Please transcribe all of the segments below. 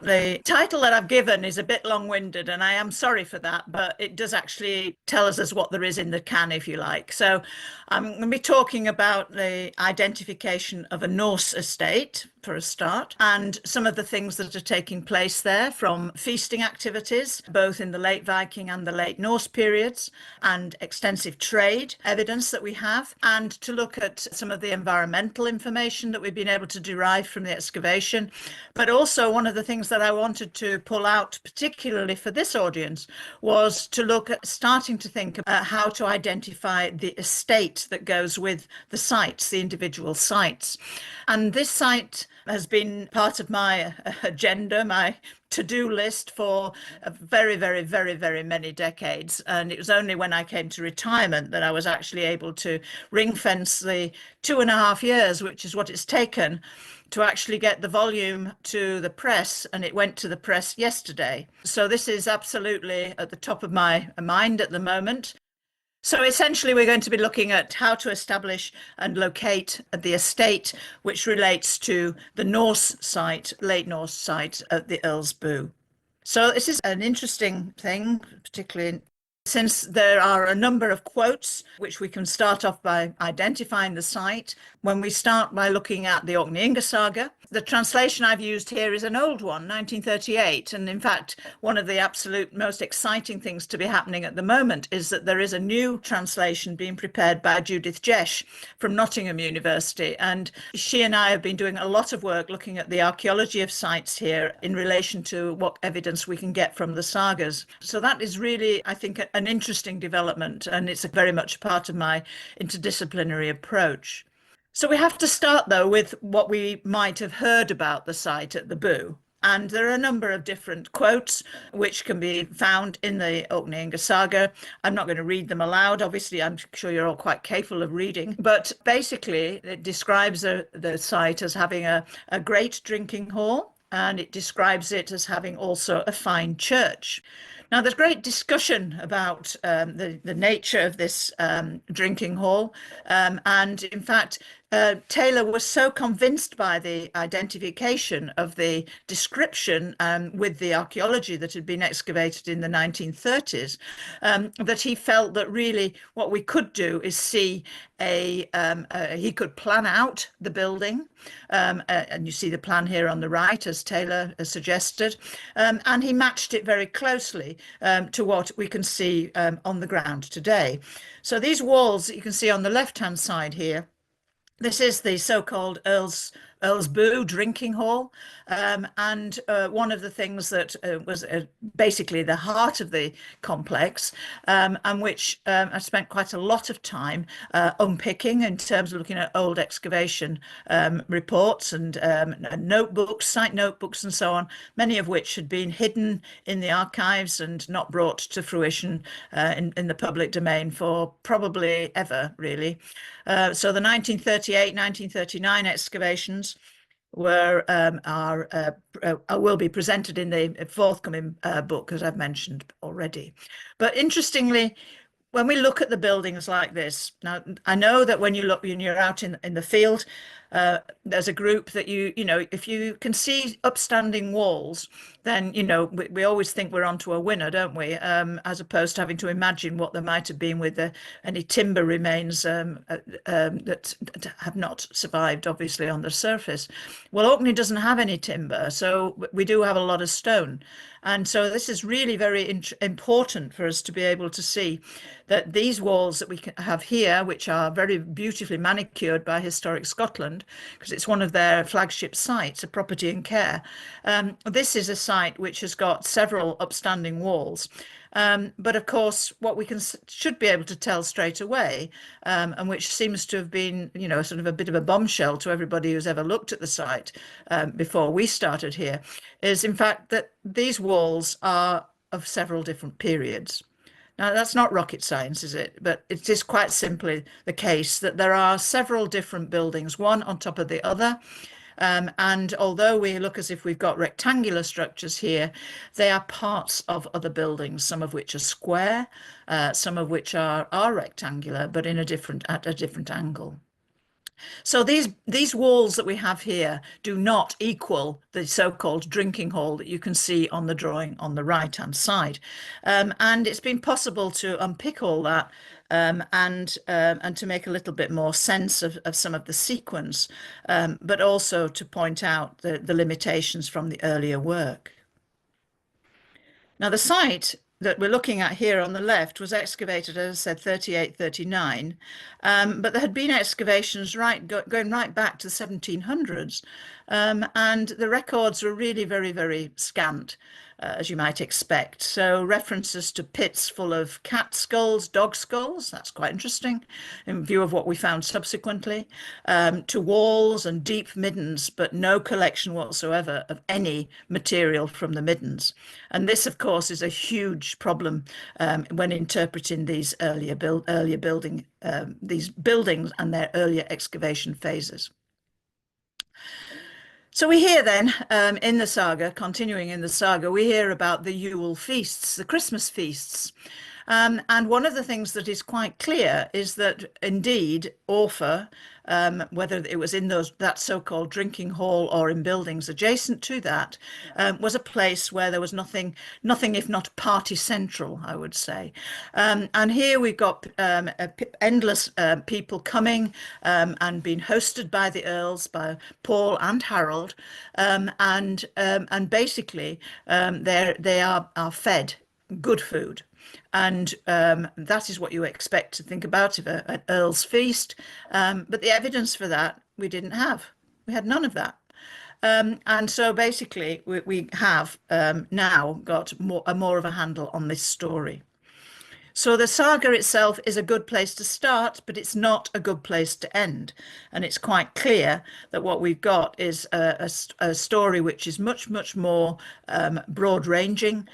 The title that I've given is a bit long-winded, and I am sorry for that, but it does actually tell us what there is in the can, if you like. So I'm going to be talking about the identification of a Norse estate for a start, and some of the things that are taking place there, from feasting activities, both in the late Viking and the late Norse periods, and extensive trade evidence that we have, and to look at some of the environmental information that we've been able to derive from the excavation. But also, one of the things that I wanted to pull out, particularly for this audience, was to look at starting to think about how to identify the estate that goes with the sites, the individual sites. And this site has been part of my agenda, my to-do list for a very, very, very, very many decades. And it was only when I came to retirement that I was actually able to ring fence the 2.5 years, which is what it's taken to actually get the volume to the press, and it went to the press yesterday. So this is absolutely at the top of my mind at the moment. So essentially, we're going to be looking at how to establish and locate the estate, which relates to the Norse site, late Norse site at the Earls Boo. So this is an interesting thing, particularly since there are a number of quotes, which we can start off by identifying the site. When we start by looking at the Orkney Saga, the translation I've used here is an old one, 1938. And in fact, one of the absolute most exciting things to be happening at the moment is that there is a new translation being prepared by Judith Jesch from Nottingham University. And she and I have been doing a lot of work looking at the archaeology of sites here in relation to what evidence we can get from the sagas. So that is really, I think, an interesting development, and it's very much part of my interdisciplinary approach. So we have to start, though, with what we might have heard about the site at the Boo. And there are a number of different quotes which can be found in the Orkney Saga. I'm not going to read them aloud. Obviously, I'm sure you're all quite capable of reading. But basically, it describes the site as having a great drinking hall, and it describes it as having also a fine church. Now, there's great discussion about the nature of this drinking hall. And in fact, Taylor was so convinced by the identification of the description with the archaeology that had been excavated in the 1930s that he felt that really what we could do is see he could plan out the building, and you see the plan here on the right, as Taylor has suggested, and he matched it very closely to what we can see on the ground today. So these walls that you can see on the left-hand side here, this is the so-called Earls Boo drinking hall, and one of the things that was basically the heart of the complex, and which I spent quite a lot of time unpicking in terms of looking at old excavation reports and notebooks, site notebooks and so on, many of which had been hidden in the archives and not brought to fruition in the public domain for probably ever, really. So the 1938, 1939 excavations will be presented in the forthcoming book, as I've mentioned already. But interestingly, when we look at the buildings like this, now I know that when you're out in the field, there's a group that you know, if you can see upstanding walls, then, you know, we always think we're onto a winner, don't we? As opposed to having to imagine what there might have been with any timber remains that have not survived, obviously, on the surface. Well, Orkney doesn't have any timber, so we do have a lot of stone. And so this is really very important for us to be able to see that these walls that we have here, which are very beautifully manicured by Historic Scotland, because it's one of their flagship sites, a property and care. This is a site which has got several upstanding walls. But of course, what we should be able to tell straight away, and which seems to have been, you know, sort of a bit of a bombshell to everybody who's ever looked at the site before we started here, is in fact that these walls are of several different periods. Now, that's not rocket science, is it? But it is quite simply the case that there are several different buildings, one on top of the other. And although we look as if we've got rectangular structures here, they are parts of other buildings, some of which are square, some of which are rectangular, but at a different angle. So these walls that we have here do not equal the so-called drinking hall that you can see on the drawing on the right-hand side. And it's been possible to unpick all that and to make a little bit more sense of some of the sequence, but also to point out the limitations from the earlier work. Now, the site that we're looking at here on the left was excavated, as I said, 38, 39, but there had been excavations going right back to the 1700s, and the records were really very, very scant. As you might expect. So references to pits full of cat skulls, dog skulls, that's quite interesting in view of what we found subsequently, to walls and deep middens, but no collection whatsoever of any material from the middens. And this, of course, is a huge problem when interpreting these earlier building, these buildings and their earlier excavation phases. So we hear then in the saga, continuing in the saga, we hear about the Yule feasts, the Christmas feasts. And one of the things that is quite clear is that indeed Orphir, whether it was in that so-called drinking hall or in buildings adjacent to that, was a place where there was nothing if not party central, I would say. And here we've got endless people coming and being hosted by the Earls, by Paul and Harold, and basically they are fed good food. And that is what you expect to think about of an Earl's feast. But the evidence for that we didn't have. We had none of that. And so basically we have now got more of a handle on this story. So the saga itself is a good place to start, but it's not a good place to end. And it's quite clear that what we've got is a story which is much, much more broad-ranging,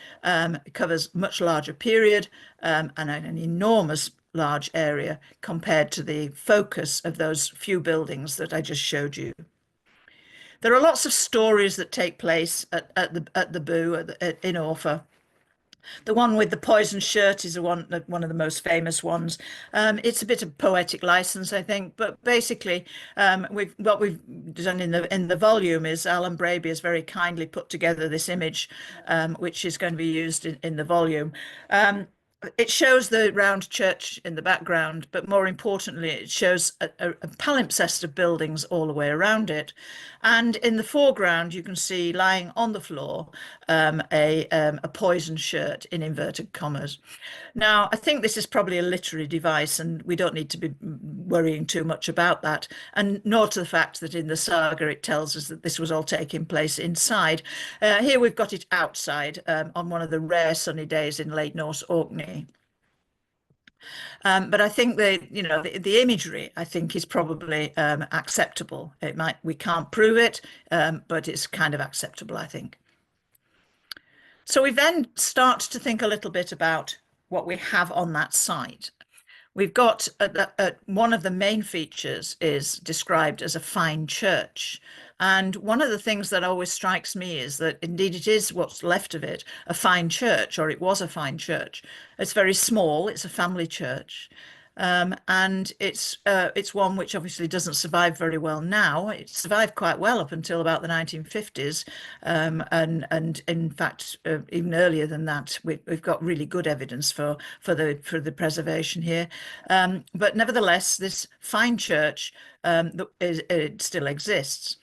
covers much larger period and an enormous large area compared to the focus of those few buildings that I just showed you. There are lots of stories that take place at the Boo in Orphir. The one with the poison shirt is one of the most famous ones. It's a bit of poetic license, I think, but basically, what we've done in the volume is Alan Braby has very kindly put together this image, which is going to be used in the volume. It shows the round church in the background, but more importantly, it shows a palimpsest of buildings all the way around it. And in the foreground, you can see lying on the floor a poison shirt in inverted commas. Now, I think this is probably a literary device, and we don't need to be worrying too much about that, and nor to the fact that in the saga it tells us that this was all taking place inside. Here we've got it outside on one of the rare sunny days in Late Norse Orkney. But I think the imagery, I think, is probably acceptable. We can't prove it, but it's kind of acceptable, I think. So we then start to think a little bit about what we have on that site. We've got one of the main features is described as a fine church. And one of the things that always strikes me is that indeed it is what's left of it, a fine church, or it was a fine church. It's very small, it's a family church. And it's one which obviously doesn't survive very well now. It survived quite well up until about the 1950s, and in fact even earlier than that. We've got really good evidence for the preservation here. But nevertheless, this fine church it still exists.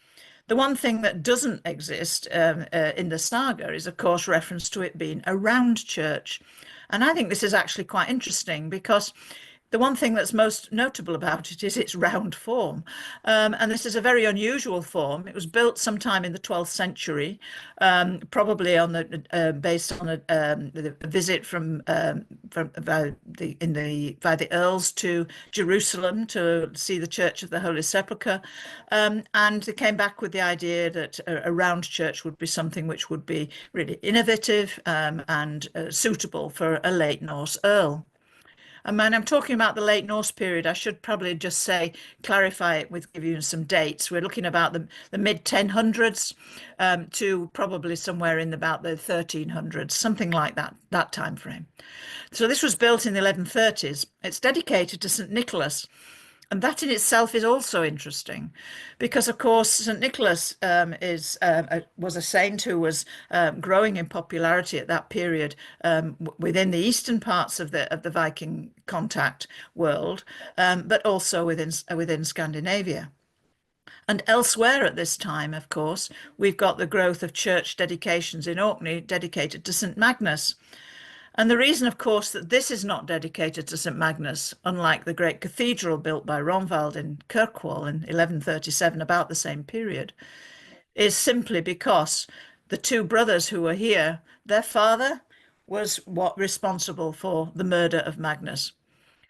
The one thing that doesn't exist in the saga is, of course, reference to it being a round church. And I think this is actually quite interesting because the one thing that's most notable about it is its round form. And this is a very unusual form. It was built sometime in the 12th century, probably based on a visit by the Earls to Jerusalem to see the Church of the Holy Sepulchre. And they came back with the idea that a round church would be something which would be really innovative and suitable for a late Norse Earl. And when I'm talking about the late Norse period, I should probably just clarify it with giving you some dates. We're looking about the mid 1000s to probably somewhere in about the 1300s, something like that time frame. So this was built in the 1130s. It's dedicated to St. Nicholas. And that in itself is also interesting because, of course, St. Nicholas was a saint who was growing in popularity at that period within the eastern parts of the Viking contact world, but also within Scandinavia. And elsewhere at this time, of course, we've got the growth of church dedications in Orkney dedicated to St. Magnus. And the reason, of course, that this is not dedicated to St. Magnus, unlike the great cathedral built by Ronvald in Kirkwall in 1137, about the same period, is simply because the two brothers who were here, their father was responsible for the murder of Magnus.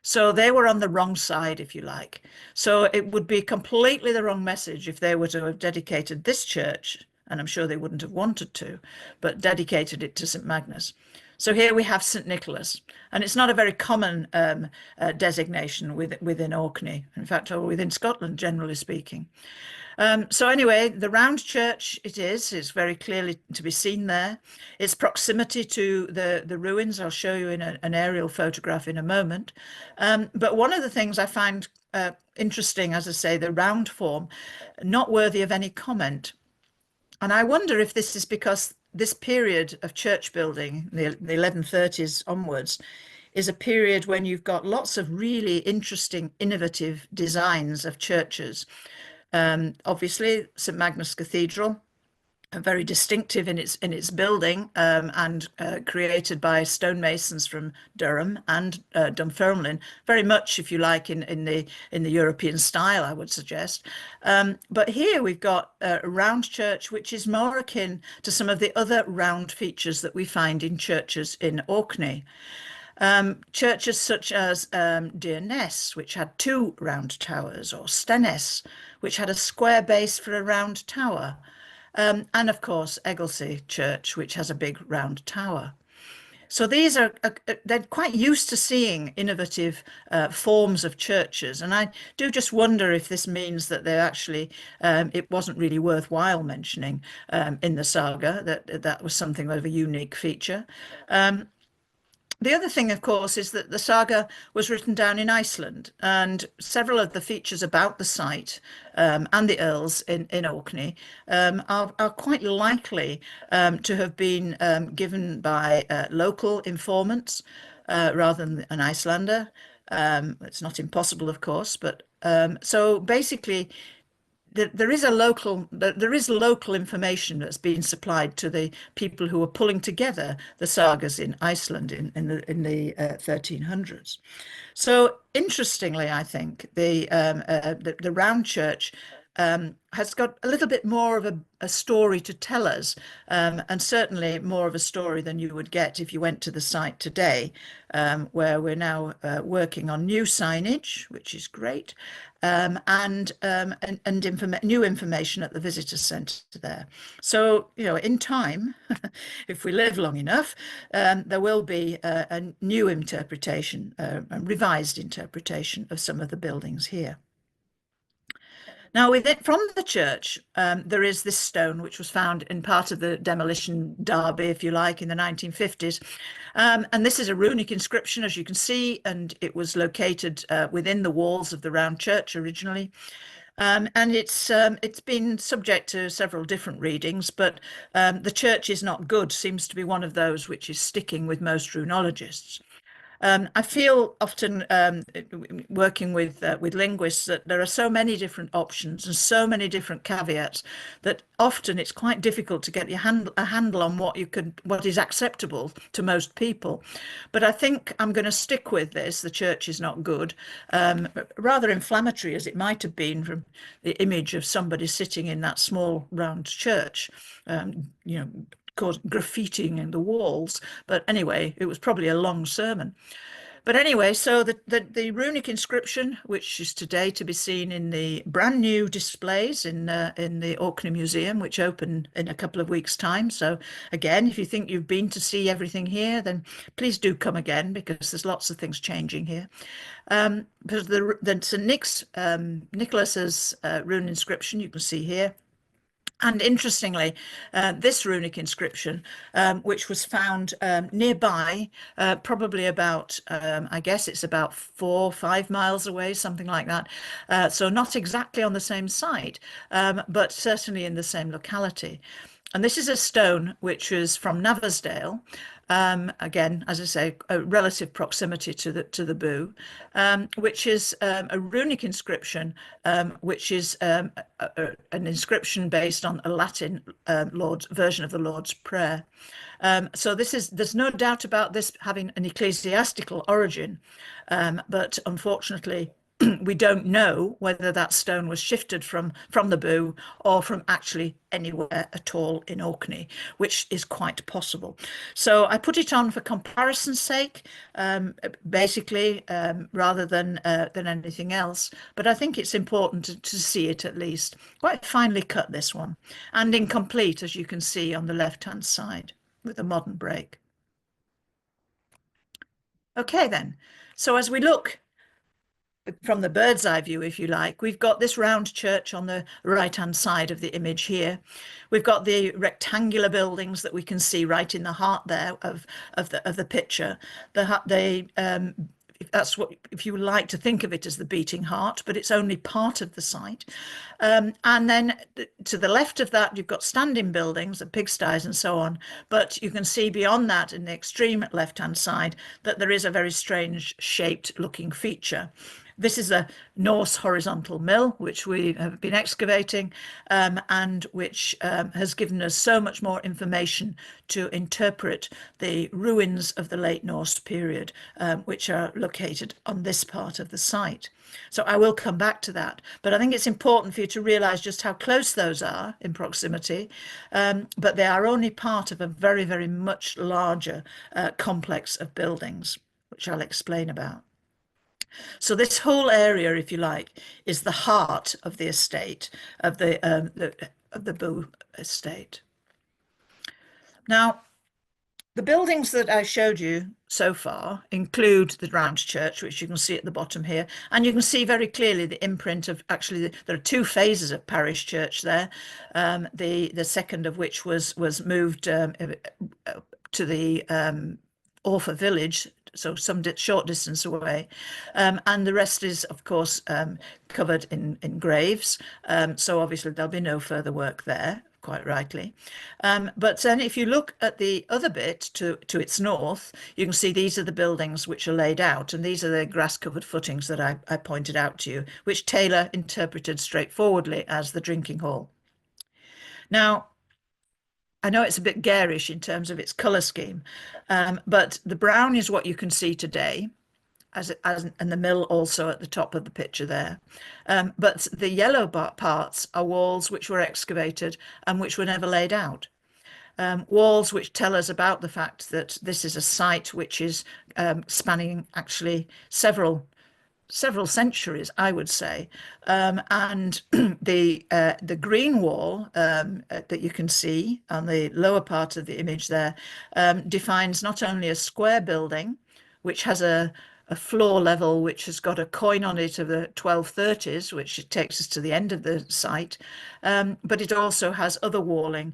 So they were on the wrong side, if you like. So it would be completely the wrong message if they were to have dedicated this church, and I'm sure they wouldn't have wanted to, but dedicated it to St. Magnus. So here we have St. Nicholas, and it's not a very common designation within Orkney, in fact, or within Scotland, generally speaking. So anyway, the round church is very clearly to be seen there. Its proximity to the ruins, I'll show you in an aerial photograph in a moment. But one of the things I find interesting, as I say, the round form, not worthy of any comment. And I wonder if this is because this period of church building, the 1130s onwards, is a period when you've got lots of really interesting, innovative designs of churches. Obviously, St. Magnus Cathedral, very distinctive in its building, and created by stonemasons from Durham and Dunfermline, very much, if you like, in the European style, I would suggest. But here we've got a round church, which is more akin to some of the other round features that we find in churches in Orkney. Churches such as Dearness, which had two round towers, or Stennes, which had a square base for a round tower. And of course, Egglesey Church, which has a big round tower. So these they're quite used to seeing innovative forms of churches. And I do just wonder if this means that they actually, it wasn't really worthwhile mentioning in the saga, that was something of a unique feature. The other thing, of course, is that the saga was written down in Iceland, and several of the features about the site and the Earls in Orkney are quite likely to have been given by local informants rather than an Icelander. It's not impossible, of course, but so basically, there is local information that's been supplied to the people who are pulling together the sagas in Iceland in the 1300s. So interestingly, I think the round church has got a little bit more of a story to tell us, and certainly more of a story than you would get if you went to the site today, where we're now working on new signage, which is great, and new information at the visitor centre there. So, you know, in time, if we live long enough, there will be a new interpretation, a revised interpretation of some of the buildings here. Now, from the church, there is this stone which was found in part of the demolition derby, if you like, in the 1950s. And this is a runic inscription, as you can see, and it was located within the walls of the round church originally. And it's been subject to several different readings, but the church is not good seems to be one of those which is sticking with most runologists. I feel often working with linguists that there are so many different options and so many different caveats that often it's quite difficult to get a handle on what is acceptable to most people. But I think I'm going to stick with this. The church is not good, rather inflammatory as it might have been from the image of somebody sitting in that small round church, you know, graffitiing in the walls. But anyway, it was probably a long sermon. But anyway, so the runic inscription, which is today to be seen in the brand new displays in the Orkney Museum, which open in a couple of weeks' time. So again, if you think you've been to see everything here, then please do come again, because there's lots of things changing here. But the St. Nicholas's rune inscription you can see here. And interestingly, this runic inscription, which was found nearby, probably about, I guess it's about 4 or 5 miles away, something like that. So not exactly on the same site, but certainly in the same locality. And this is a stone which was from Navarsdale. Again, as I say, a relative proximity to the Boo, which is a runic inscription, which is an inscription based on a Latin Lord's version of the Lord's Prayer. So there's no doubt about this having an ecclesiastical origin, but unfortunately, we don't know whether that stone was shifted from the Boo or from actually anywhere at all in Orkney, which is quite possible. So I put it on for comparison's sake, basically, rather than anything else. But I think it's important to see it at least. Quite finely cut, this one, and incomplete, as you can see on the left-hand side, with a modern break. Okay, then. So as we look from the bird's eye view, if you like, we've got this round church on the right-hand side of the image here. We've got the rectangular buildings that we can see right in the heart there of the picture. That's what, if you like to think of it as the beating heart, but it's only part of the site. And then to the left of that, you've got standing buildings, the pigsties and so on. But you can see beyond that in the extreme left-hand side that there is a very strange shaped looking feature. This is a Norse horizontal mill, which we have been excavating, and which has given us so much more information to interpret the ruins of the late Norse period, which are located on this part of the site. So I will come back to that, but I think it's important for you to realise just how close those are in proximity, but they are only part of a very, very much larger complex of buildings, which I'll explain about. So this whole area, if you like, is the heart of the estate, of the Boo estate. Now, the buildings that I showed you so far include the round church, which you can see at the bottom here, and you can see very clearly the imprint of, actually, there are two phases of parish church there. The second of which was moved to the Orphir village, so some short distance away, and the rest is, of course, covered in graves. So obviously there'll be no further work there, quite rightly. But then if you look at the other bit to its north, you can see these are the buildings which are laid out, and these are the grass-covered footings that I pointed out to you, which Taylor interpreted straightforwardly as the drinking hall. Now, I know it's a bit garish in terms of its colour scheme, but the brown is what you can see today, and the mill also at the top of the picture there. But the yellow parts are walls which were excavated and which were never laid out. Walls which tell us about the fact that this is a site which is spanning actually several centuries, I would say, and the green wall that you can see on the lower part of the image there defines not only a square building, which has a floor level which has got a coin on it of the 1230s, which takes us to the end of the site, but it also has other walling,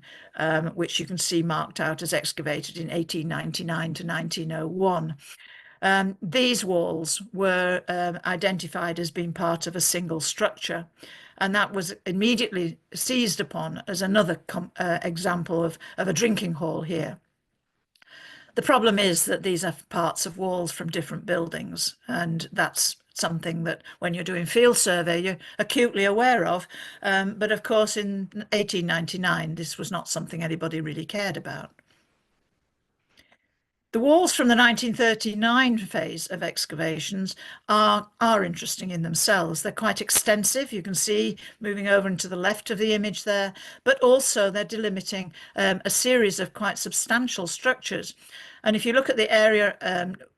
which you can see marked out as excavated in 1899 to 1901. These walls were identified as being part of a single structure, and that was immediately seized upon as another example of a drinking hall here. The problem is that these are parts of walls from different buildings, and that's something that when you're doing field survey, you're acutely aware of. But of course, in 1899, this was not something anybody really cared about. The walls from the 1939 phase of excavations are interesting in themselves. They're quite extensive. You can see moving over into the left of the image there, but also they're delimiting a series of quite substantial structures. And if you look at the area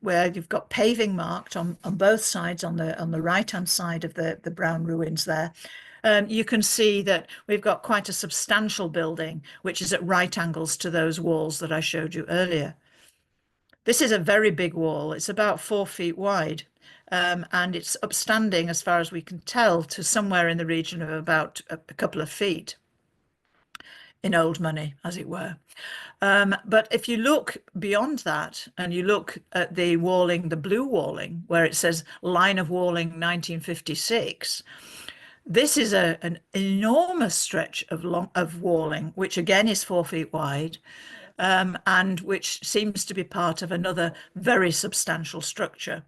where you've got paving marked on both sides, on the right-hand side of the brown ruins there, you can see that we've got quite a substantial building, which is at right angles to those walls that I showed you earlier. This is a very big wall. It's about 4 feet wide, and it's upstanding, as far as we can tell, to somewhere in the region of about a couple of feet. in old money, as it were. But if you look beyond that and you look at the walling, the blue walling, where it says line of walling 1956, this is an enormous stretch of walling, which again is 4 feet wide, and which seems to be part of another very substantial structure.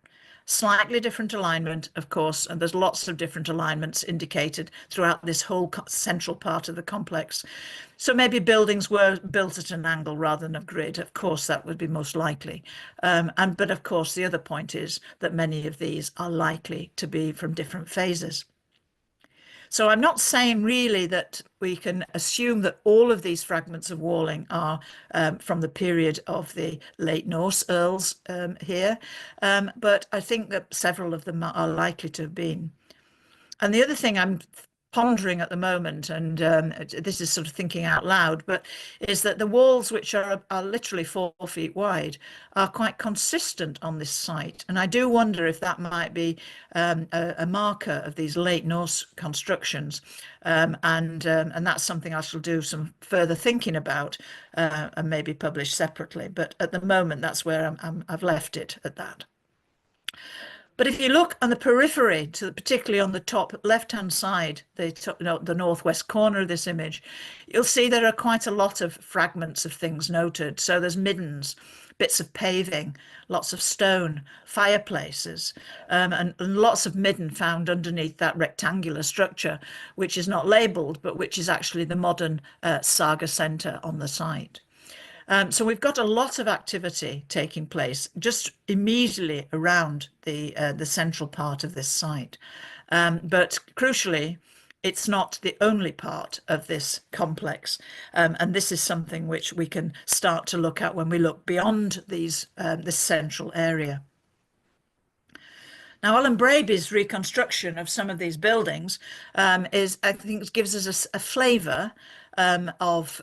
Slightly different alignment, of course, and there's lots of different alignments indicated throughout this whole central part of the complex. So maybe buildings were built at an angle rather than a grid. Of course, that would be most likely. But of course, the other point is that many of these are likely to be from different phases. So I'm not saying really that we can assume that all of these fragments of walling are from the period of the late Norse Earls here, but I think that several of them are likely to have been. And the other thing I'm pondering at the moment, and this is sort of thinking out loud, but is that the walls, which are literally 4 feet wide, are quite consistent on this site. And I do wonder if that might be a marker of these late Norse constructions. And that's something I shall do some further thinking about and maybe publish separately. But at the moment, that's where I've left it at that. But if you look on the periphery, particularly on the top left-hand side, the northwest corner of this image, you'll see there are quite a lot of fragments of things noted. So there's middens, bits of paving, lots of stone, fireplaces, and lots of midden found underneath that rectangular structure, which is not labelled, but which is actually the modern Saga centre on the site. So we've got a lot of activity taking place just immediately around the central part of this site. But crucially, it's not the only part of this complex. And this is something which we can start to look at when we look beyond this central area. Now, Alan Braby's reconstruction of some of these buildings I think, gives us a flavour of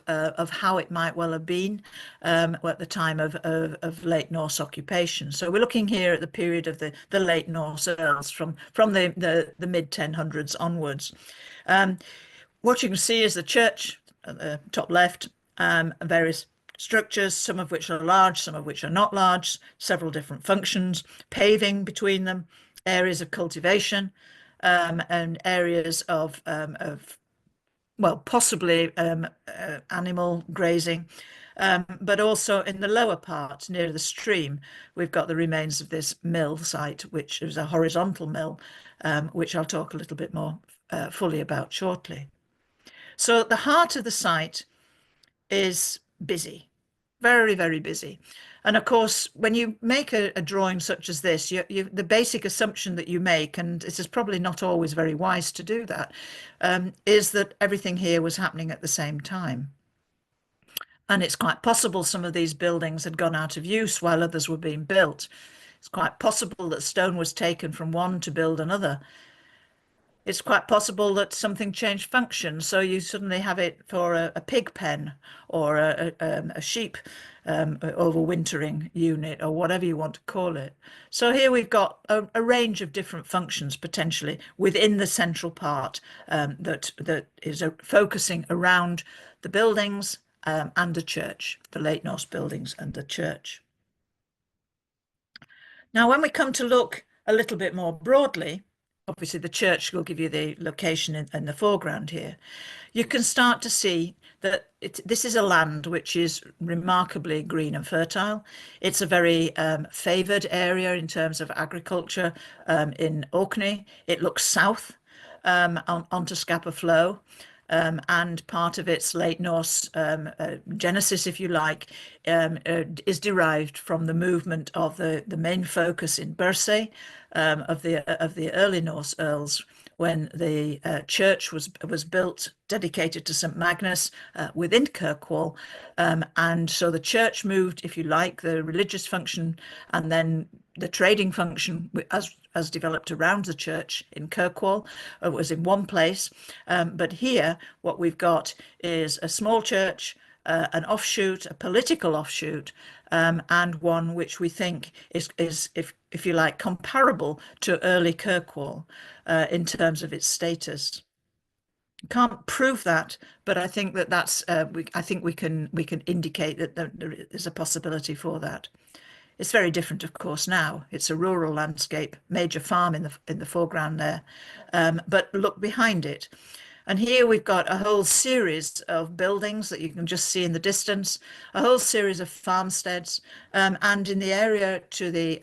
how it might well have been at the time of late Norse occupation. So we're looking here at the period of the late Norse Earls from the mid 1000s onwards. What you can see is the church at the top left, various structures, some of which are large, some of which are not large, several different functions, paving between them, areas of cultivation, and areas of well, possibly animal grazing, but also in the lower part near the stream, we've got the remains of this mill site, which is a horizontal mill, which I'll talk a little bit more fully about shortly. So the heart of the site is busy, very, very busy. And of course, when you make a drawing such as this, the basic assumption that you make, and this is probably not always very wise to do that, is that everything here was happening at the same time. And it's quite possible some of these buildings had gone out of use while others were being built. It's quite possible that stone was taken from one to build another. It's quite possible that something changed function, so you suddenly have it for a pig pen or a sheep overwintering unit or whatever you want to call it. So here we've got a range of different functions potentially within the central part that is focusing around the buildings and the church, the late Norse buildings and the church. Now, when we come to look a little bit more broadly, obviously the church will give you the location in the foreground here, you can start to see that this is a land which is remarkably green and fertile. It's a very favoured area in terms of agriculture in Orkney. It looks south onto Scapa Flow. And part of its late Norse genesis, if you like, is derived from the movement of the main focus in Batey of the early Norse Earls, when the church was built, dedicated to St Magnus within Kirkwall, and so the church moved, if you like, the religious function, and then the trading function as developed around the church in Kirkwall was in one place. But here, what we've got is a small church, an offshoot, a political offshoot, and one which we think is if you like, comparable to early Kirkwall in terms of its status. Can't prove that, but I think that I think we can indicate that there is a possibility for that. It's very different, of course, now. It's a rural landscape, major farm in the foreground there. But look behind it. And here we've got a whole series of buildings that you can just see in the distance, a whole series of farmsteads. And in the area to the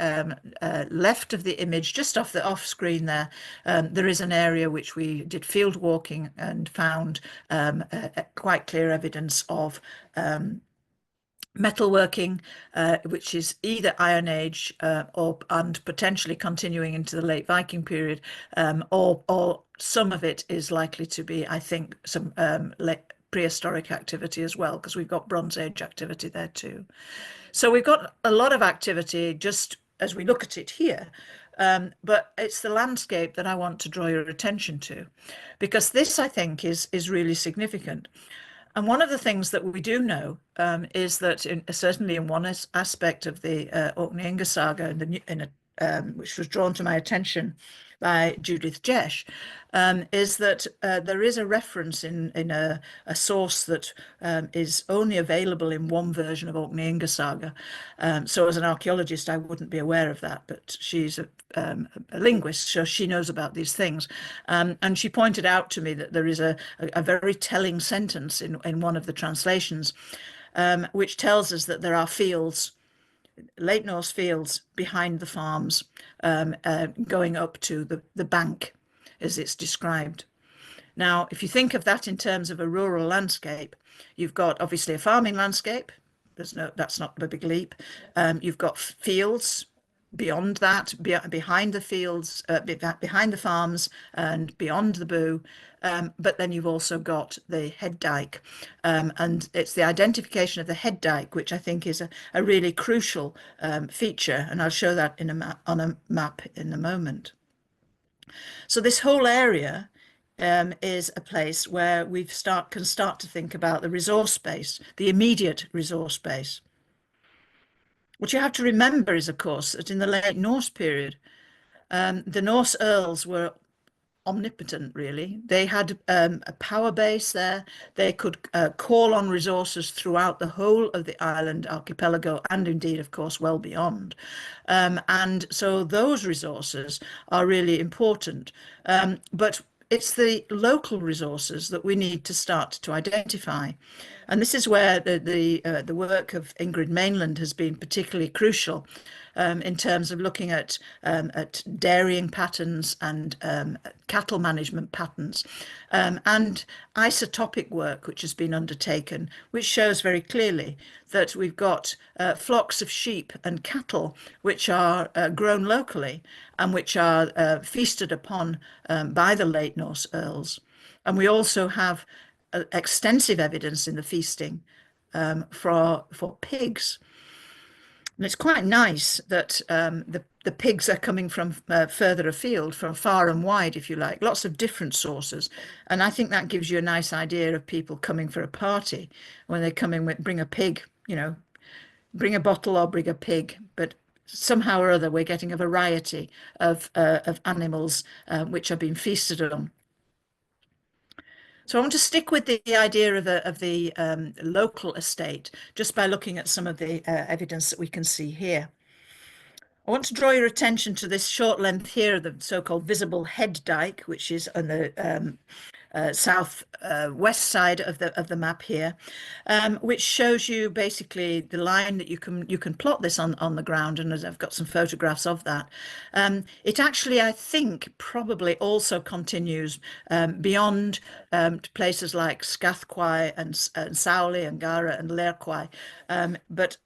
left of the image, just off screen there, there is an area which we did field walking and found quite clear evidence of metalworking, which is either Iron Age and potentially continuing into the late Viking period, or some of it is likely to be, I think, some prehistoric activity as well, because we've got Bronze Age activity there too. So we've got a lot of activity just as we look at it here. But it's the landscape that I want to draw your attention to, because this, I think, is really significant. And one of the things that we do know is that certainly in one aspect of the Orkney Saga, which was drawn to my attention by Judith Jesh, is that there is a reference in a source that is only available in one version of Orkney Saga. So as an archaeologist, I wouldn't be aware of that, but she's a linguist, so she knows about these things. And she pointed out to me that there is a very telling sentence in one of the translations, which tells us that there are fields, Late Norse fields behind the farms, going up to the bank, as it's described. Now, if you think of that in terms of a rural landscape, you've got obviously a farming landscape. That's not a big leap. You've got fields beyond that, behind the fields, behind the farms and beyond the boo. But then you've also got the head dike. And it's the identification of the head dike, which I think is a really crucial feature. And I'll show that on a map in a moment. So this whole area is a place where we can start to think about the resource space, the immediate resource space. What you have to remember is, of course, that in the late Norse period, the Norse Earls were omnipotent, really. They had a power base there. They could call on resources throughout the whole of the island archipelago, and indeed, of course, well beyond. And so those resources are really important. But it's the local resources that we need to start to identify. And this is where the work of Ingrid Mainland has been particularly crucial, in terms of looking at dairying patterns and cattle management patterns, and isotopic work which has been undertaken, which shows very clearly that we've got flocks of sheep and cattle which are grown locally and which are feasted upon by the late Norse Earls. And we also have extensive evidence in the feasting for pigs. And it's quite nice that the pigs are coming from further afield, from far and wide, if you like, lots of different sources. And I think that gives you a nice idea of people coming for a party when they come in with, bring a pig, bring a bottle or bring a pig. But somehow or other, we're getting a variety of animals which are being feasted on. So I want to stick with the idea of the local estate, just by looking at some of the evidence that we can see here. I want to draw your attention to this short length here, the so-called visible head dike, which is on the south west side of the map here, which shows you basically the line that you can plot this on the ground, and as I've got some photographs of that. It actually, I think, probably also continues beyond to places like Scathquai and Sowley and Gara and Lerquai, but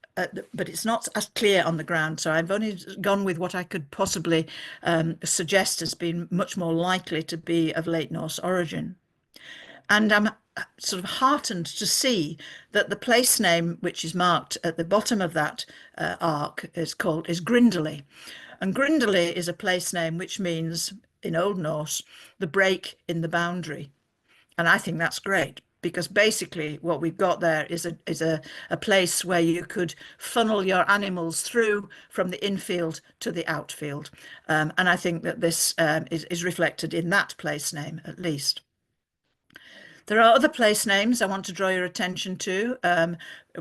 it's not as clear on the ground. So I've only gone with what I could possibly suggest as being much more likely to be of late Norse origin. And I'm sort of heartened to see that the place name, which is marked at the bottom of that arc, is Grindaly. And Grindaly is a place name which means, in Old Norse, the break in the boundary. And I think that's great, because basically what we've got there is a place where you could funnel your animals through from the infield to the outfield. And I think that this is reflected in that place name, at least. There are other place names I want to draw your attention to.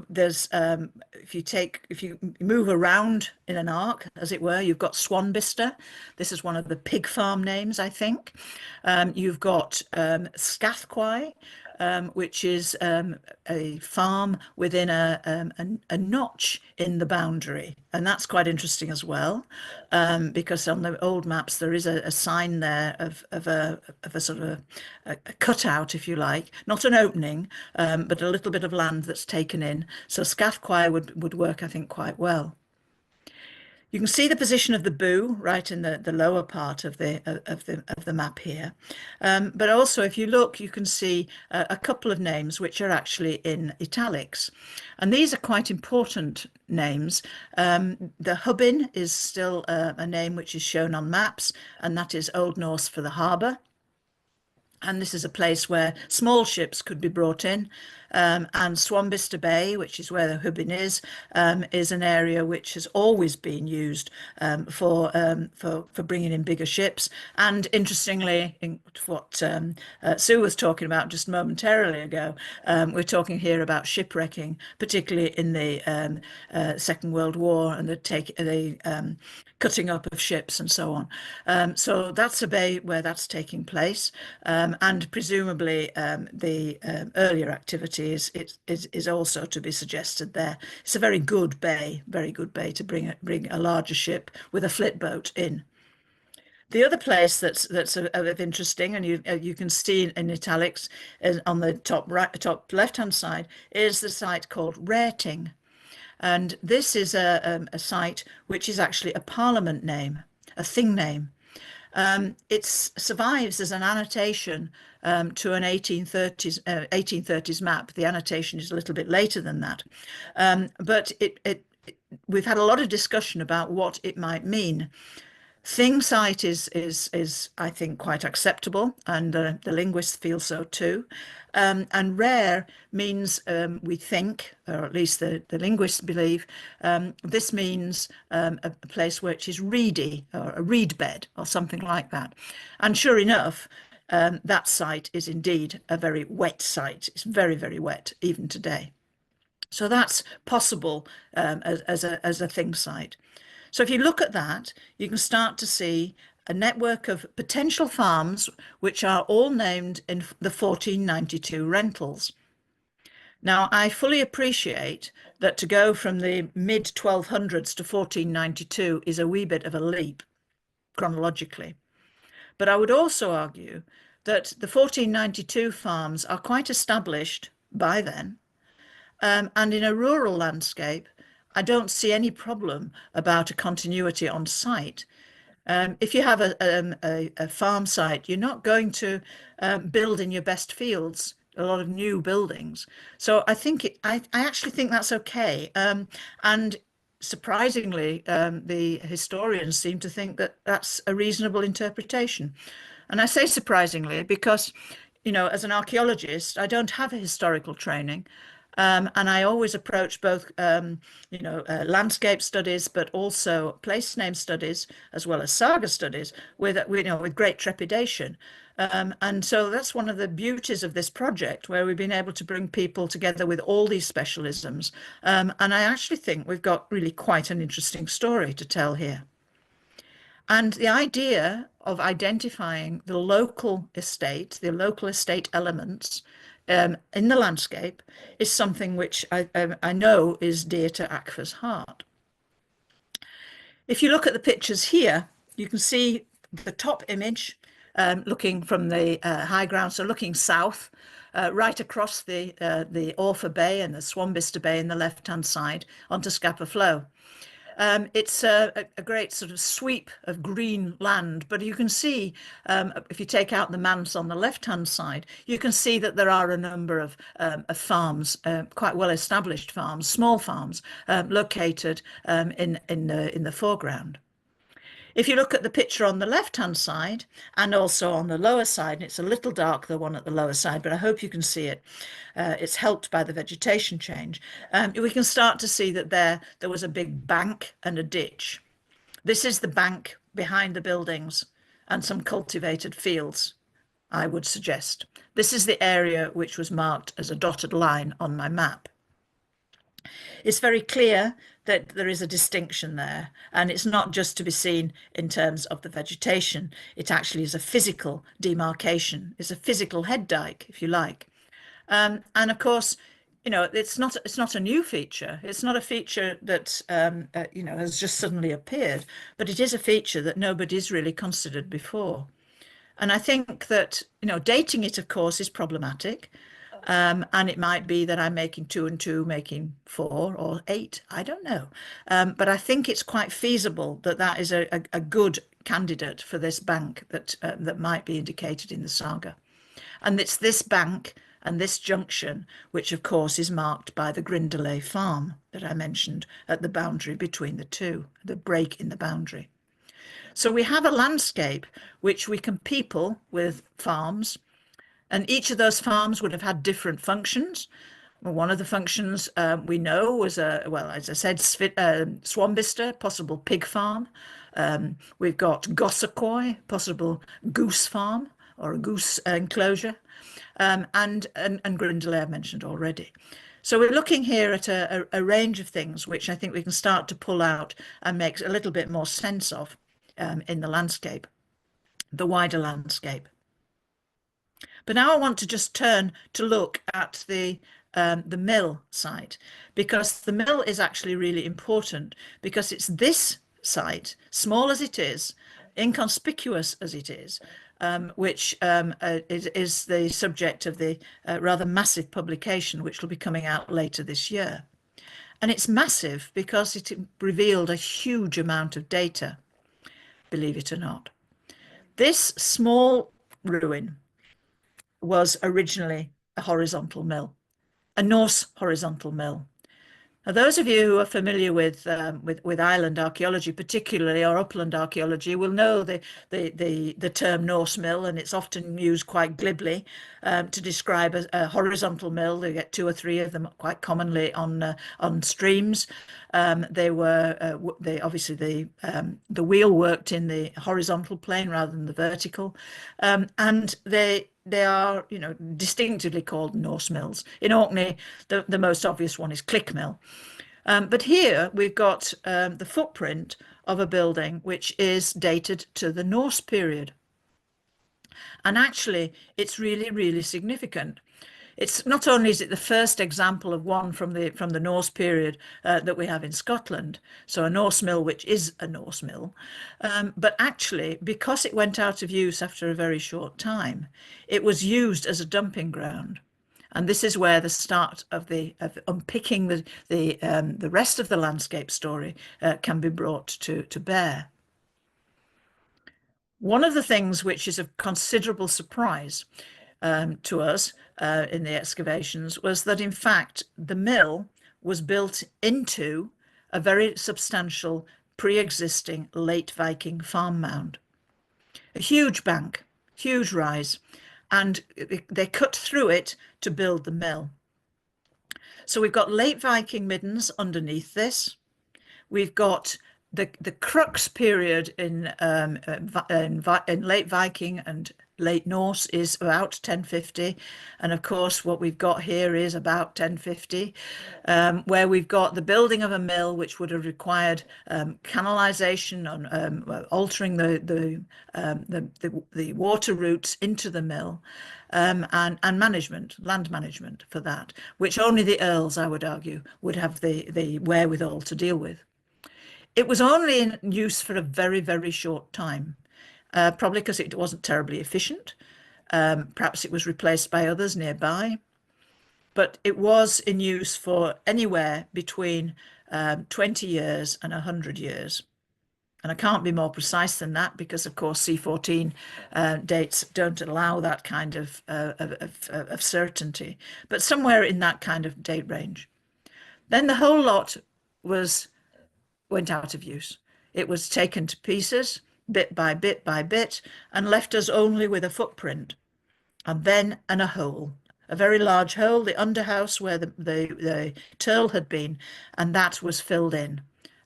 There's if you move around in an arc, as it were, you've got Swanbister. This is one of the pig farm names, I think. You've got Scathquai, which is a farm within a notch in the boundary. And that's quite interesting as well, because on the old maps there is a sign there of a sort of a cutout, if you like, not an opening, but a little bit of land that's taken in. So Scathquai would work, I think, quite well. You can see the position of the boo right in the lower part of the map here. But also, if you look, you can see a couple of names which are actually in italics. And these are quite important names. The Hubbin is still a name which is shown on maps, and that is Old Norse for the harbour. And this is a place where small ships could be brought in. And Swanbister Bay, which is where the Hubbin is an area which has always been used for bringing in bigger ships. And interestingly, in what Sue was talking about just momentarily ago, we're talking here about shipwrecking, particularly in the Second World War, and the cutting up of ships and so on. So that's a bay where that's taking place, and presumably the earlier activity is also to be suggested there. It's a very good bay to bring a larger ship with a flit boat in. The other place that's of interesting, and you can see in italics on the top left-hand side, is the site called Rating. And this is a site which is actually a parliament name, a thing name. It survives as an annotation to an 1830s map. The annotation is a little bit later than that, but we've had a lot of discussion about what it might mean. Thing site is I think quite acceptable, and the linguists feel so too. And rare means we think, or at least the linguists believe, this means a place which is reedy, or a reed bed or something like that. And sure enough, that site is indeed a very wet site. It's very, very wet even today. So that's possible as a thing site. So if you look at that, you can start to see a network of potential farms which are all named in the 1492 rentals. Now, I fully appreciate that to go from the mid-1200s to 1492 is a wee bit of a leap chronologically. But I would also argue that the 1492 farms are quite established by then, and in a rural landscape, I don't see any problem about a continuity on site. If you have a farm site, you're not going to build in your best fields a lot of new buildings. So I actually think that's okay. And surprisingly, the historians seem to think that that's a reasonable interpretation. And I say surprisingly because, as an archaeologist, I don't have a historical training. And I always approach both, landscape studies, but also place name studies, as well as saga studies, with great trepidation. And so that's one of the beauties of this project, where we've been able to bring people together with all these specialisms. And I actually think we've got really quite an interesting story to tell here. And the idea of identifying the local estate elements in the landscape is something which I know is dear to ACFA's heart. If you look at the pictures here, you can see the top image looking from the high ground, so looking south, right across the Orphir Bay and the Swanbister Bay in the left-hand side onto Scapa Flow. It's a great sort of sweep of green land, but you can see, if you take out the manse on the left-hand side, you can see that there are a number of farms, quite well-established farms, small farms, located in the foreground. If you look at the picture on the left-hand side and also on the lower side, and it's a little dark, the one at the lower side, but I hope you can see it. It's helped by the vegetation change. We can start to see that there was a big bank and a ditch. This is the bank behind the buildings and some cultivated fields I would suggest. This is the area which was marked as a dotted line on my map. It's very clear that there is a distinction there, and it's not just to be seen in terms of the vegetation. It actually is a physical demarcation. It's a physical head dike, if you like. And of course, you know, it's not a new feature. It's not a feature that you know, has just suddenly appeared, but it is a feature that nobody's really considered before. And I think that, you know, dating it, of course, is problematic. And it might be that I'm making 2 and 2, making 4 or 8. I don't know. But I think it's quite feasible that that is a good candidate for this bank that might be indicated in the saga. And it's this bank and this junction, which of course is marked by the Grindelay farm that I mentioned at the boundary between the two, the break in the boundary. So we have a landscape which we can people with farms, and each of those farms would have had different functions. Well, one of the functions we know was, well, as I said, Swanbister, possible pig farm. We've got Gossacoy, possible goose farm or a goose enclosure, and Grindelay I mentioned already. So we're looking here at a range of things which I think we can start to pull out and make a little bit more sense of in the landscape, the wider landscape. But now I want to just turn to look at the mill site, because the mill is actually really important, because it's this site, small as it is, inconspicuous as it is, which is the subject of the rather massive publication which will be coming out later this year. And it's massive because it revealed a huge amount of data, believe it or not. This small ruin was originally a horizontal mill, a Norse horizontal mill. Now, those of you who are familiar with island archaeology, particularly, or upland archaeology, will know the term Norse mill, and it's often used quite glibly to describe a horizontal mill. They get 2 or 3 of them quite commonly on streams. They obviously the wheel worked in the horizontal plane rather than the vertical, and they are, you know, distinctively called Norse mills. In Orkney, the most obvious one is Click Mill. But here we've got the footprint of a building which is dated to the Norse period. And actually, it's really, really significant. It's not only is it the first example of one from the Norse period that we have in Scotland, so a Norse mill which is a Norse mill, but actually, because it went out of use after a very short time, it was used as a dumping ground. And this is where the start of unpicking the rest of the landscape story can be brought to bear. One of the things which is of considerable surprise to us in the excavations was that, in fact, the mill was built into a very substantial pre-existing late Viking farm mound. A huge bank, huge rise, and they cut through it to build the mill. So we've got late Viking middens underneath this. We've got the crux period in late Viking and late Norse is about 1050, and of course what we've got here is about 1050, where we've got the building of a mill which would have required canalization and altering the water routes into the mill, and management, land management for that, which only the Earls, I would argue, would have the wherewithal to deal with. It was only in use for a very, very short time, probably because it wasn't terribly efficient. Perhaps it was replaced by others nearby, but it was in use for anywhere between 20 years and 100 years. And I can't be more precise than that because, of course, C14 dates don't allow that kind of certainty, but somewhere in that kind of date range. Then the whole lot went out of use. It was taken to pieces, bit by bit by bit, and left us only with a footprint, and then a hole, a very large hole, the underhouse where the turl had been, and that was filled in.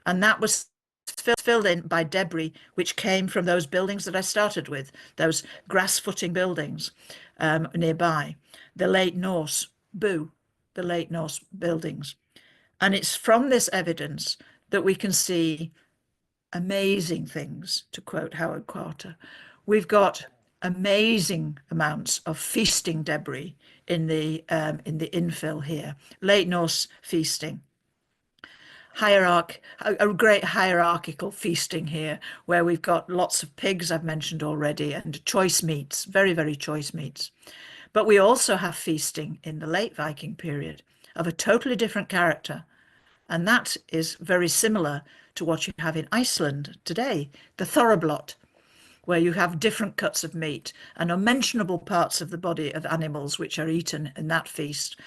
And that was filled in by debris which came from those buildings that I started with, those grass footing buildings nearby, the Late Norse the Late Norse buildings. And it's from this evidence that we can see amazing things, to quote Howard Carter. We've got amazing amounts of feasting debris in the infill here, Late Norse feasting. A great hierarchical feasting here, where we've got lots of pigs, I've mentioned already, and choice meats, very, very choice meats. But we also have feasting in the late Viking period of a totally different character. And that is very similar to what you have in Iceland today, the Thorablot, where you have different cuts of meat and unmentionable parts of the body of animals which are eaten in that feast.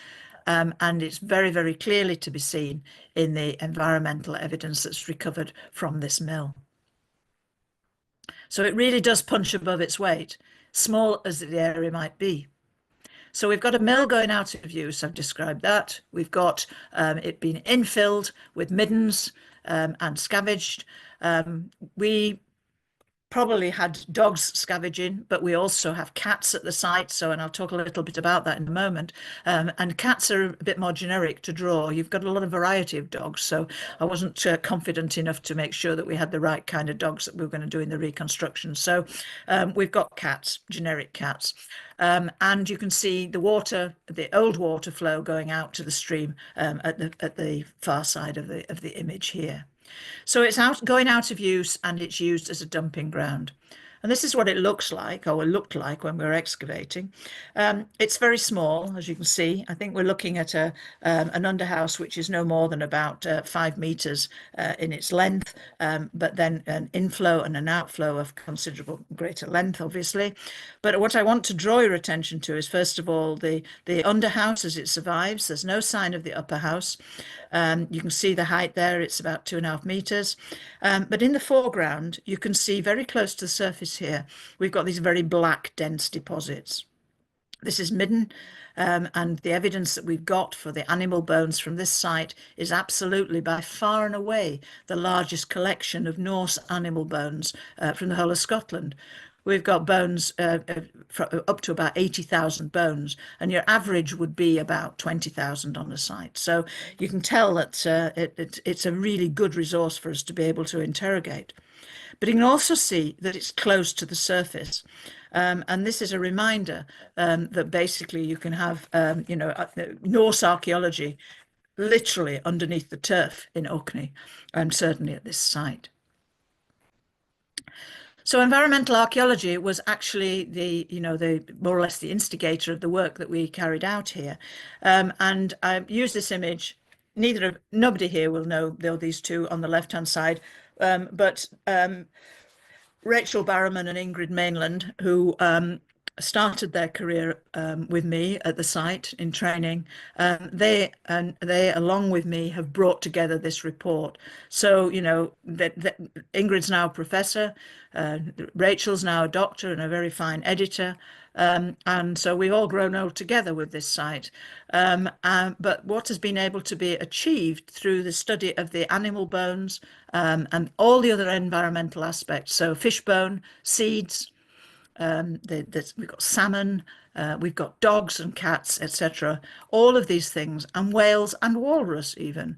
And it's very, very clearly to be seen in the environmental evidence that's recovered from this mill. So it really does punch above its weight, small as the area might be. So we've got a mill going out of use, I've described that. We've got it being infilled with middens and scavenged. We probably had dogs scavenging, but we also have cats at the site. So, and I'll talk a little bit about that in a moment. And cats are a bit more generic to draw. You've got a lot of variety of dogs. So I wasn't confident enough to make sure that we had the right kind of dogs that we were going to do in the reconstruction. So we've got cats, generic cats. And you can see the water, the old water flow going out to the stream at the far side of the image here. So it's going out of use, and it's used as a dumping ground. And this is what it looks like, or it looked like when we were excavating. It's very small, as you can see. I think we're looking at an underhouse which is no more than about 5 meters in its length, but then an inflow and an outflow of considerable greater length, obviously. But what I want to draw your attention to is, first of all, the underhouse as it survives. There's no sign of the upper house. You can see the height there, it's about 2.5 meters. But in the foreground, you can see very close to the surface here, we've got these very black, dense deposits. This is midden, and the evidence that we've got for the animal bones from this site is absolutely by far and away the largest collection of Norse animal bones from the whole of Scotland. We've got bones up to about 80,000 bones, and your average would be about 20,000 on the site. So you can tell that it's a really good resource for us to be able to interrogate. But you can also see that it's close to the surface. And this is a reminder that basically you can have, Norse archaeology literally underneath the turf in Orkney, and certainly at this site. So environmental archaeology was actually the more or less the instigator of the work that we carried out here. And I use this image. Nobody here will know these two on the left-hand side, but Rachel Barrowman and Ingrid Mainland, who started their career with me at the site in training, they along with me have brought together this report. So that Ingrid's now a professor, Rachel's now a doctor and a very fine editor, and so we've all grown old together with this site. But what has been able to be achieved through the study of the animal bones and all the other environmental aspects, so fish bone, seeds, we've got salmon, we've got dogs and cats, etc. All of these things, and whales and walrus even,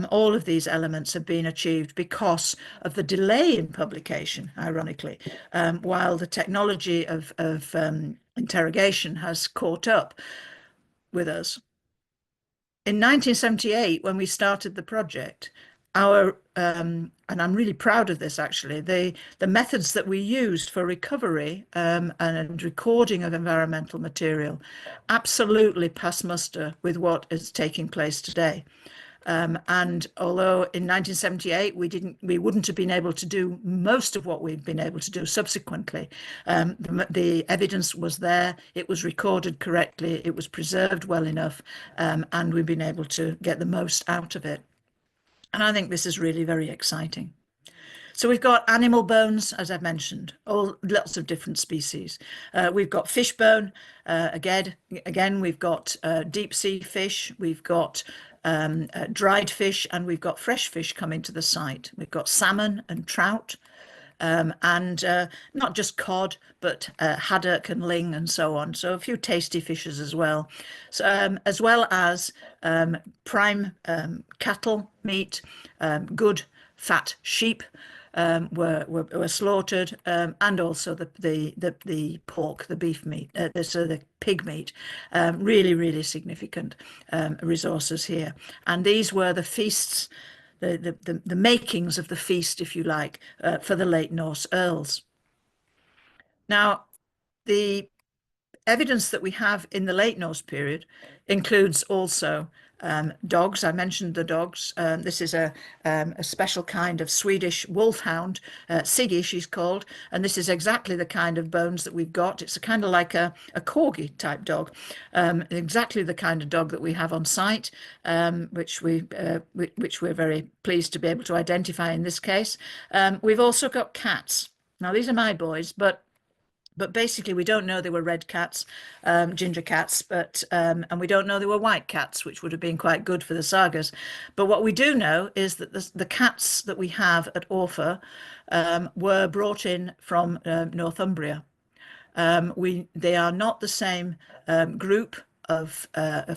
all of these elements have been achieved because of the delay in publication, ironically, while the technology of interrogation has caught up with us. In 1978, when we started the project, and I'm really proud of this actually, the methods that we used for recovery and recording of environmental material absolutely pass muster with what is taking place today. And although in 1978 we wouldn't have been able to do most of what we've been able to do subsequently, the evidence was there, it was recorded correctly, it was preserved well enough, and we've been able to get the most out of it. And I think this is really very exciting. So we've got animal bones, as I've mentioned, lots of different species. We've got fish bone, again, we've got deep sea fish, we've got dried fish, and we've got fresh fish coming to the site. We've got salmon and trout, and not just cod, but haddock and ling and so on. So a few tasty fishes as well. So, as well as prime cattle meat, good fat sheep were slaughtered, and also the pork, the beef meat, the pig meat, really significant resources here. And these were the feasts, the makings of the feast, if you like, for the late Norse Earls. Now, the evidence that we have in the late Norse period includes also dogs. I mentioned the dogs. This is a special kind of Swedish wolfhound, Siggy she's called, and this is exactly the kind of bones that we've got. It's a kind of like a corgi type dog, exactly the kind of dog that we have on site, which we're very pleased to be able to identify in this case. We've also got cats. Now these are my boys, but basically we don't know they were red cats, ginger cats, and we don't know they were white cats, which would have been quite good for the sagas. But what we do know is that the cats that we have at Orphir were brought in from Northumbria. They are not the same group of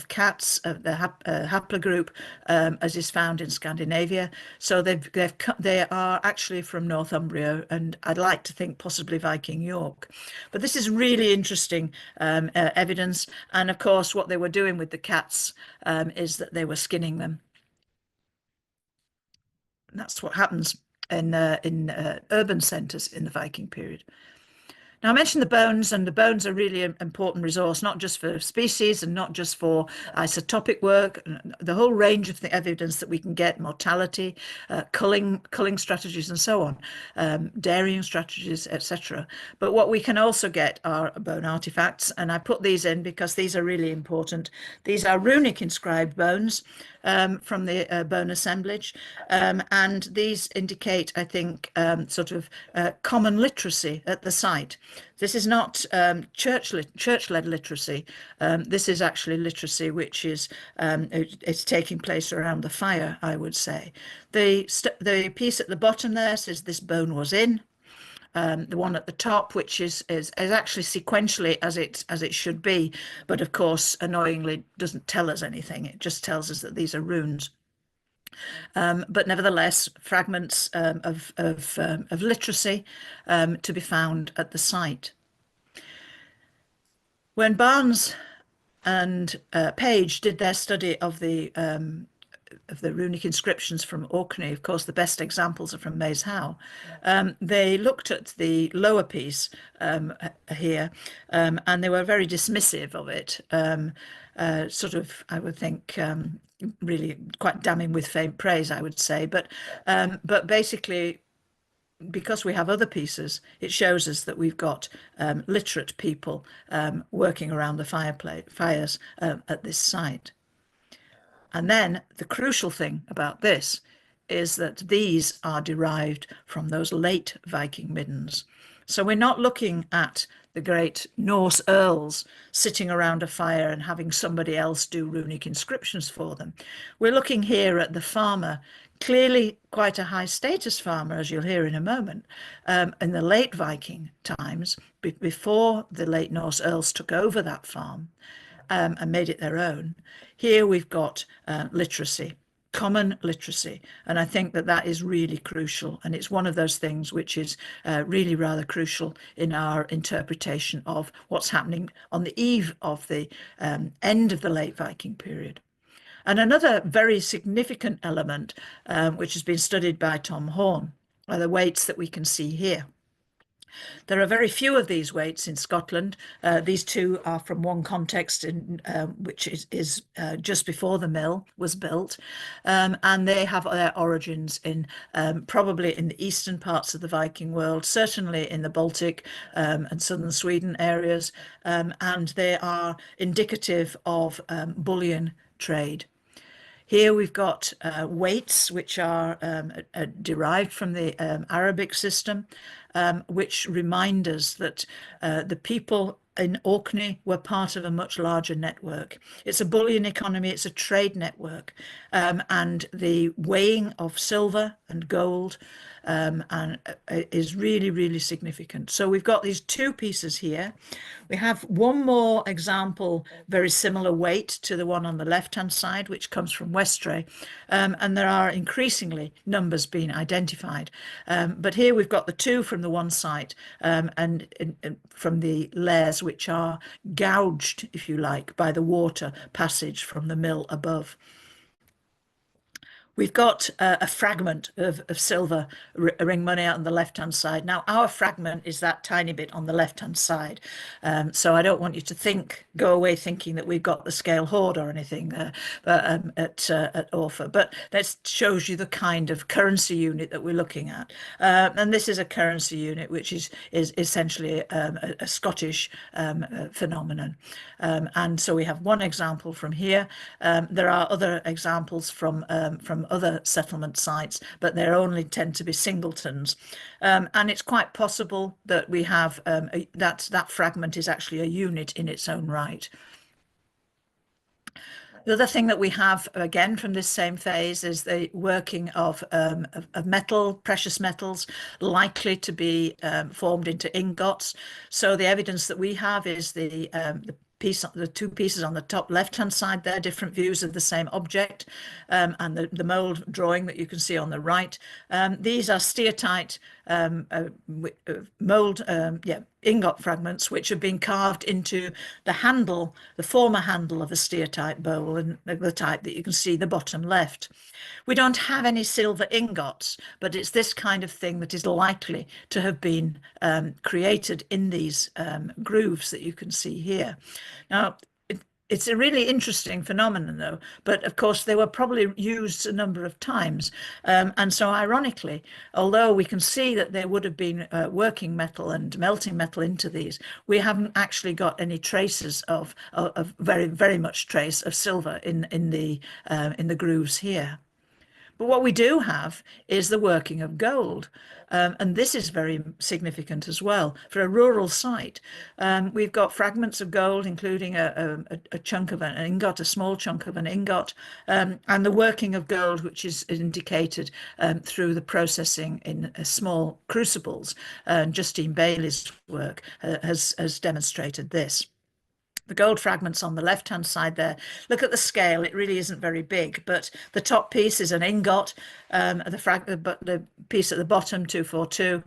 cats, the haplogroup, as is found in Scandinavia. So they are actually from Northumbria, and I'd like to think possibly Viking York. But this is really interesting evidence. And of course, what they were doing with the cats is that they were skinning them. And that's what happens in urban centres in the Viking period. Now, I mentioned the bones, and the bones are really an important resource, not just for species and not just for isotopic work, the whole range of the evidence that we can get, mortality, culling strategies and so on, dairying strategies, etc. But what we can also get are bone artifacts, and I put these in because these are really important. These are runic inscribed bones from the bone assemblage, and these indicate, I think, sort of common literacy at the site. This is not church-led literacy. This is actually literacy which is it's taking place around the fire, I would say. The piece at the bottom there says this bone was in. The one at the top, which is actually sequentially as it should be, but of course, annoyingly, doesn't tell us anything. It just tells us that these are runes. But nevertheless, fragments of literacy to be found at the site. When Barnes and Page did their study of the runic inscriptions from Orkney, of course, the best examples are from Maes Howe. They looked at the lower piece here, and they were very dismissive of it. Sort of, I would think, really quite damning with faint praise, I would say. But basically, because we have other pieces, it shows us that we've got literate people working around the fires at this site. And then the crucial thing about this is that these are derived from those late Viking middens. So we're not looking at the great Norse Earls sitting around a fire and having somebody else do runic inscriptions for them. We're looking here at the farmer, clearly quite a high status farmer, as you'll hear in a moment, in the late Viking times, before the late Norse Earls took over that farm and made it their own. Here we've got literacy, common literacy, and I think that is really crucial, and it's one of those things which is really rather crucial in our interpretation of what's happening on the eve of the end of the late Viking period. And another very significant element which has been studied by Tom Horn are the weights that we can see here. There are very few of these weights in Scotland. These two are from one context, which is just before the mill was built, and they have their origins in probably in the eastern parts of the Viking world, certainly in the Baltic and southern Sweden areas, and they are indicative of bullion trade. Here we've got weights which are derived from the Arabic system, which remind us that the people in Orkney were part of a much larger network. It's a bullion economy, it's a trade network, and the weighing of silver and gold and is really, really significant. So we've got these two pieces here. We have one more example, very similar weight to the one on the left-hand side, which comes from Westray, and there are increasingly numbers being identified. But here we've got the two from the one site and from the layers which are gouged, if you like, by the water passage from the mill above. We've got a fragment of silver ring money out on the left-hand side. Now, our fragment is that tiny bit on the left-hand side. So I don't want you to go away thinking that we've got the scale hoard or anything at Orphir, but that shows you the kind of currency unit that we're looking at. And this is a currency unit, which is essentially a Scottish phenomenon. And so we have one example from here. There are other examples from other settlement sites, but they only tend to be singletons. And it's quite possible that we have that fragment is actually a unit in its own right. The other thing that we have, again, from this same phase is the working of metal, precious metals, likely to be formed into ingots. So the evidence that we have is the two pieces on the top left-hand side there, different views of the same object, and the mold drawing that you can see on the right. These are steatite mold, ingot fragments, which have been carved into the former handle of a steatite bowl, and the type that you can see the bottom left. We don't have any silver ingots, but it's this kind of thing that is likely to have been created in these grooves that you can see here. Now, it's a really interesting phenomenon, though, but of course they were probably used a number of times. And so ironically, although we can see that there would have been working metal and melting metal into these, we haven't actually got any traces of very, very much trace of silver in the grooves here. But what we do have is the working of gold. And this is very significant as well. For a rural site, we've got fragments of gold, including a chunk of an ingot, a small chunk of an ingot, and the working of gold, which is indicated through the processing in small crucibles. Justine Bailey's work has demonstrated this. The gold fragments on the left-hand side there, look at the scale, it really isn't very big, but the top piece is an ingot, the piece at the bottom, 242,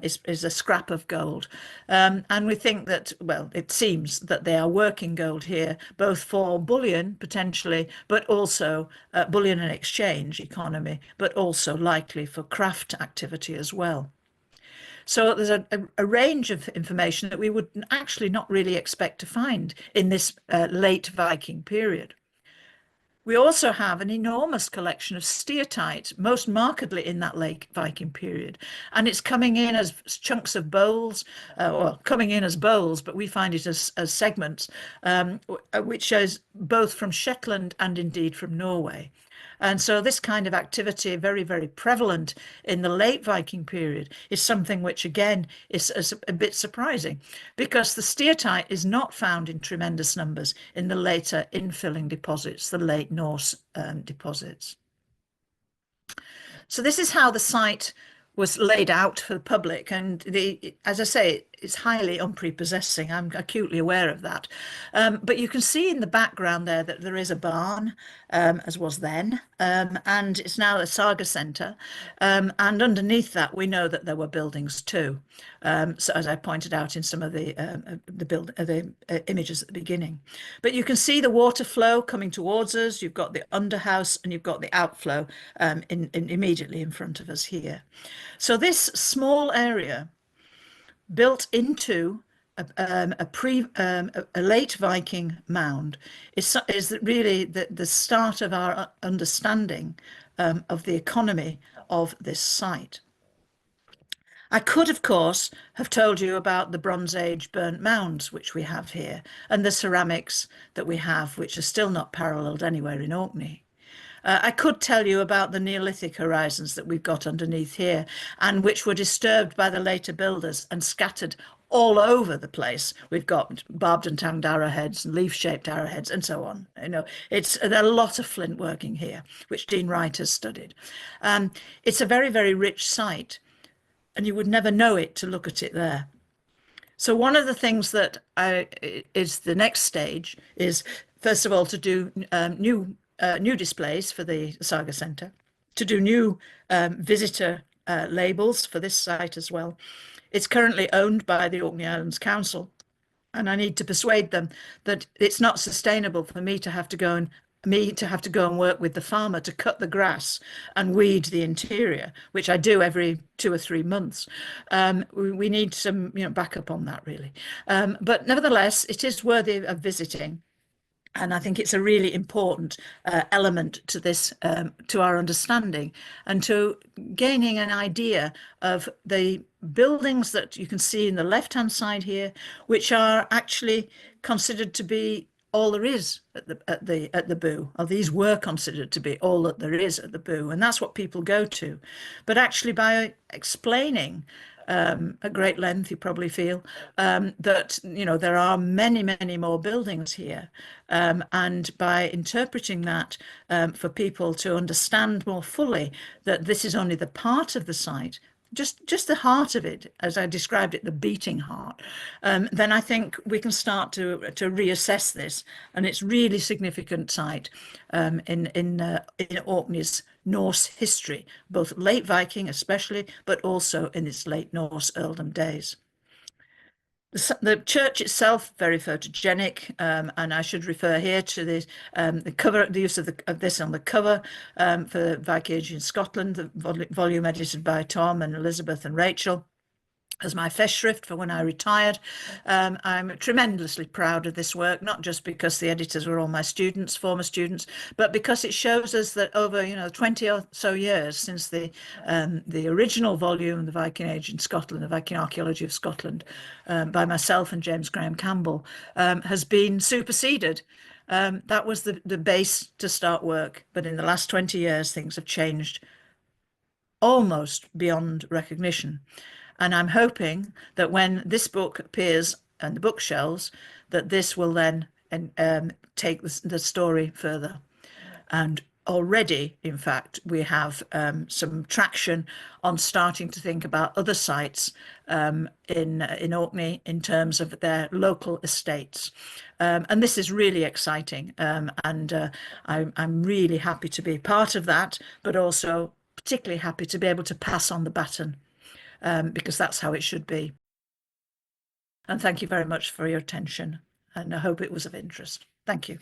is a scrap of gold. And we think that, well, it seems that they are working gold here, both for bullion, potentially, but also bullion and exchange economy, but also likely for craft activity as well. So there's a range of information that we would actually not really expect to find in this late Viking period. We also have an enormous collection of steatite, most markedly in that late Viking period. And it's coming in as chunks of bowls, or coming in as bowls, but we find it as segments, which shows both from Shetland and indeed from Norway. And so this kind of activity, very, very prevalent in the late Viking period, is something which, again, is a bit surprising, because the steatite is not found in tremendous numbers in the later infilling deposits, the late Norse deposits. So this is how the site was laid out for the public, and as I say, it's highly unprepossessing. I'm acutely aware of that. But you can see in the background there that there is a barn, as was then, and it's now a Saga centre. And underneath that, we know that there were buildings too. So as I pointed out in some of the images at the beginning. But you can see the water flow coming towards us. You've got the underhouse and you've got the outflow immediately in front of us here. So this small area built into a late Viking mound is really the start of our understanding of the economy of this site. I could, of course, have told you about the Bronze Age burnt mounds, which we have here, and the ceramics that we have, which are still not paralleled anywhere in Orkney. I could tell you about the Neolithic horizons that we've got underneath here, and which were disturbed by the later builders and scattered all over the place. We've got barbed and tanged arrowheads and leaf-shaped arrowheads and so on. There are a lot of flint working here, which Dean Wright has studied. It's a very, very rich site, and you would never know it to look at it there. So one of the things that is the next stage is, first of all, to do new displays for the Saga Centre, to do new visitor labels for this site as well. It's currently owned by the Orkney Islands Council, and I need to persuade them that it's not sustainable for me to have to go and work with the farmer to cut the grass and weed the interior, which I do every 2 or 3 months. We need some, backup on that, really. But nevertheless, it is worthy of visiting. And I think it's a really important element to this, to our understanding, and to gaining an idea of the buildings that you can see in the left-hand side here, which are actually considered to be all there is at the Boo, or these were considered to be all that there is at the Boo, and that's what people go to. But actually, by explaining at great length, you probably feel that there are many, many more buildings here, and by interpreting that for people to understand more fully that this is only the part of the site, just the heart of it, as I described it, the beating heart, then I think we can start to reassess this, and it's really significant site in Orkney's Norse history, both late Viking especially, but also in its late Norse Earldom days. The church itself, very photogenic, and I should refer here to the cover, the use of this on the cover for Viking Age in Scotland, the volume edited by Tom and Elizabeth and Rachel, as my festschrift for when I retired. I'm tremendously proud of this work, not just because the editors were all my students, former students, but because it shows us that over 20 or so years since the original volume, The Viking Age in Scotland, The Viking Archaeology of Scotland, by myself and James Graham Campbell, has been superseded. That was the base to start work, but in the last 20 years things have changed almost beyond recognition. And I'm hoping that when this book appears on the bookshelves, that this will then take the story further. And already, in fact, we have some traction on starting to think about other sites in Orkney in terms of their local estates. And this is really exciting. And I'm really happy to be part of that, but also particularly happy to be able to pass on the baton. Because that's how it should be. And thank you very much for your attention, and I hope it was of interest. Thank you.